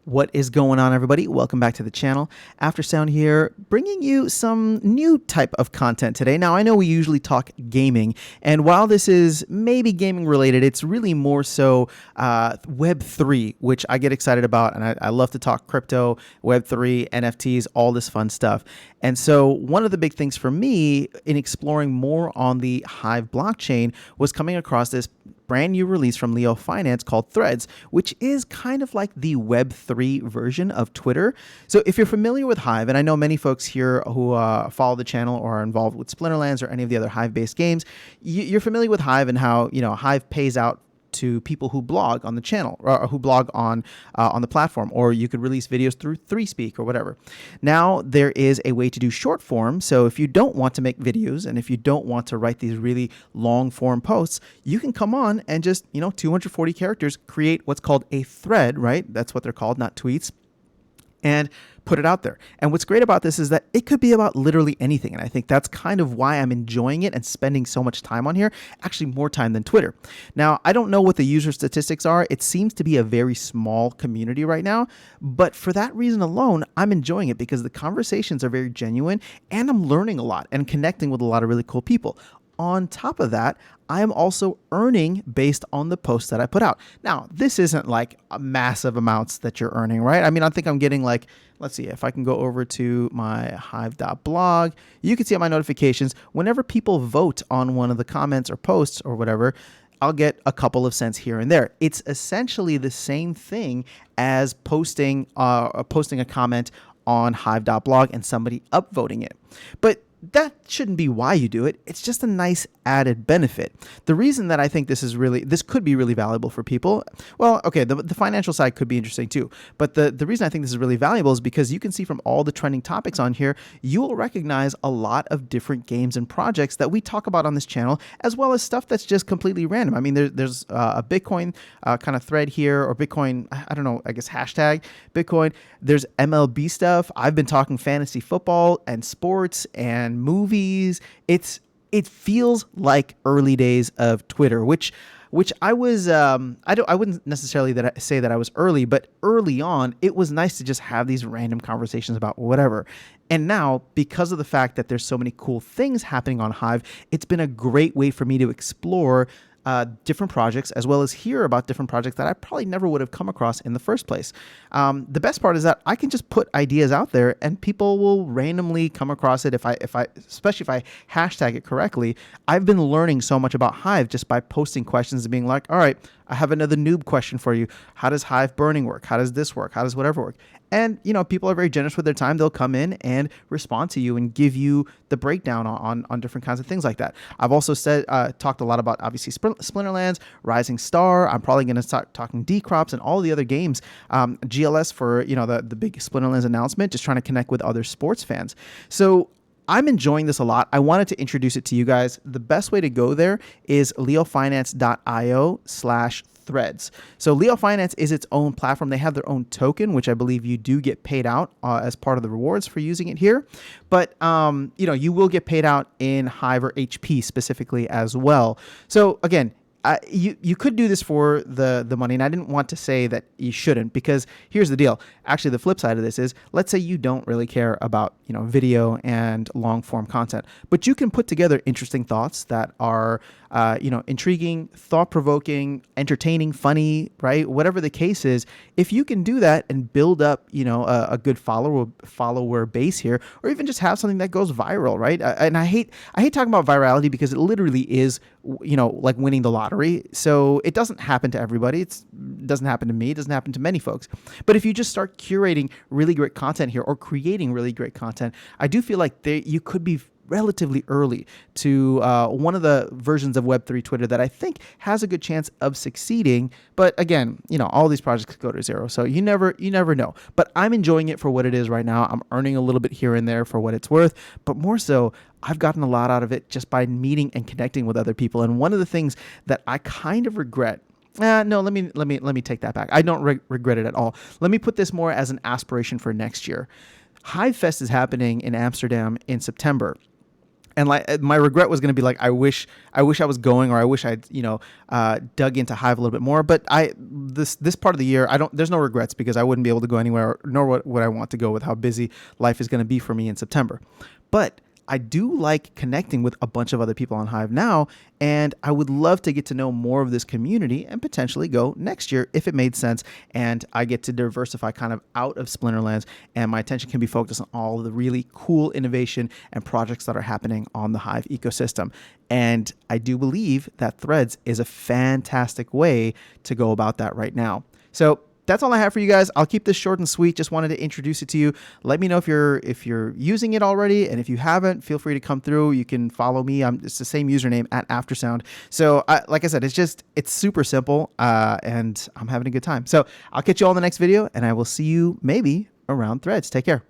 What is going on, everybody? Welcome back to the channel. After Sound here, bringing you some new type of content today. Now, I know we usually talk gaming, and while this is maybe gaming related, it's really more so Web3, which I get excited about, and I love to talk crypto, Web3, NFTs, all this fun stuff. And so one of the big things for me in exploring more on the Hive blockchain was coming across this brand new release from Leothreads called Threads, which is kind of like the Web3 version of Twitter. So if you're familiar with Hive, and I know many folks here who follow the channel or are involved with Splinterlands or any of the other Hive-based games, you're familiar with Hive and how Hive pays out to people who blog on the channel or who blog on the platform, or you could release videos through 3Speak or whatever. Now there is a way to do short form. So if you don't want to make videos and if you don't want to write these really long form posts, you can come on and just 240 characters create what's called a thread, right? That's what they're called, not tweets, and put it out there. And what's great about this is that it could be about literally anything. And I think that's kind of why I'm enjoying it and spending so much time on here, actually more time than Twitter. Now, I don't know what the user statistics are. It seems to be a very small community right now, but for that reason alone, I'm enjoying it because the conversations are very genuine and I'm learning a lot and connecting with a lot of really cool people. On top of that, I am also earning based on the posts that I put out. Now, this isn't like massive amounts that you're earning, right? I mean, I think I'm getting like, let's see, if I can go over to my hive.blog, you can see on my notifications, whenever people vote on one of the comments or posts or whatever, I'll get a couple of cents here and there. It's essentially the same thing as posting a comment on hive.blog and somebody upvoting it. But that shouldn't be why you do it. It's just a nice added benefit. The reason that I think this could be really valuable for people, well, okay, the financial side could be interesting too, but the reason I think this is really valuable is because you can see from all the trending topics on here, you will recognize a lot of different games and projects that we talk about on this channel, as well as stuff that's just completely random. I mean, there's a Bitcoin kind of thread here, or Bitcoin, I don't know, I guess hashtag Bitcoin. There's MLB stuff. I've been talking fantasy football and sports and movies. It feels like early days of Twitter, which I was I wouldn't necessarily say that I was early, but early on it was nice to just have these random conversations about whatever. And now, because of the fact that there's so many cool things happening on Hive, it's been a great way for me to explore different projects, as well as hear about different projects that I probably never would have come across in the first place. The best part is that I can just put ideas out there and people will randomly come across it. Especially if I hashtag it correctly. I've been learning so much about Hive just by posting questions and being like, all right, I have another noob question for you. How does Hive burning work? How does this work? How does whatever work? And, people are very generous with their time. They'll come in and respond to you and give you the breakdown on different kinds of things like that. I've also talked a lot about, obviously, Splinterlands, Rising Star. I'm probably going to start talking Decrops and all the other games. GLS for, the big Splinterlands announcement, just trying to connect with other sports fans. So I'm enjoying this a lot. I wanted to introduce it to you guys. The best way to go there is leofinance.io/threads. So Leofinance is its own platform. They have their own token, which I believe you do get paid out as part of the rewards for using it here. But, you will get paid out in Hive or HP specifically as well. So again, you could do this for the money, and I didn't want to say that you shouldn't, because here's the deal. Actually, the flip side of this is, let's say you don't really care about video and long form content, but you can put together interesting thoughts that are intriguing, thought-provoking, entertaining, funny, right? Whatever the case is, if you can do that and build up a good follower base here, or even just have something that goes viral, right? And I hate talking about virality because it literally is like winning the lottery. So it doesn't happen to everybody. It doesn't happen to me. It doesn't happen to many folks. But if you just start curating really great content here, or creating really great content, I do feel like you could be relatively early to one of the versions of Web3 Twitter that I think has a good chance of succeeding. But again, all these projects could go to zero, so you never know. But I'm enjoying it for what it is right now. I'm earning a little bit here and there for what it's worth, but more so, I've gotten a lot out of it just by meeting and connecting with other people. And one of the things that I kind of regret, no, let me take that back. I don't regret it at all. Let me put this more as an aspiration for next year. Hive Fest is happening in Amsterdam in September. And like my regret was going to be like, I wish I was going, or I wish I'd, dug into Hive a little bit more. But this part of the year, there's no regrets, because I wouldn't be able to go anywhere, nor would I want to go with how busy life is going to be for me in September. But I do like connecting with a bunch of other people on Hive now, and I would love to get to know more of this community and potentially go next year if it made sense, and I get to diversify kind of out of Splinterlands, and my attention can be focused on all of the really cool innovation and projects that are happening on the Hive ecosystem. And I do believe that Threads is a fantastic way to go about that right now. So that's all I have for you guys. I'll keep this short and sweet. Just wanted to introduce it to you. Let me know if you're using it already, and if you haven't, feel free to come through. You can follow me. It's the same username at Aftersound. So like I said, it's super simple, and I'm having a good time. So I'll catch you all in the next video, and I will see you maybe around Threads. Take care.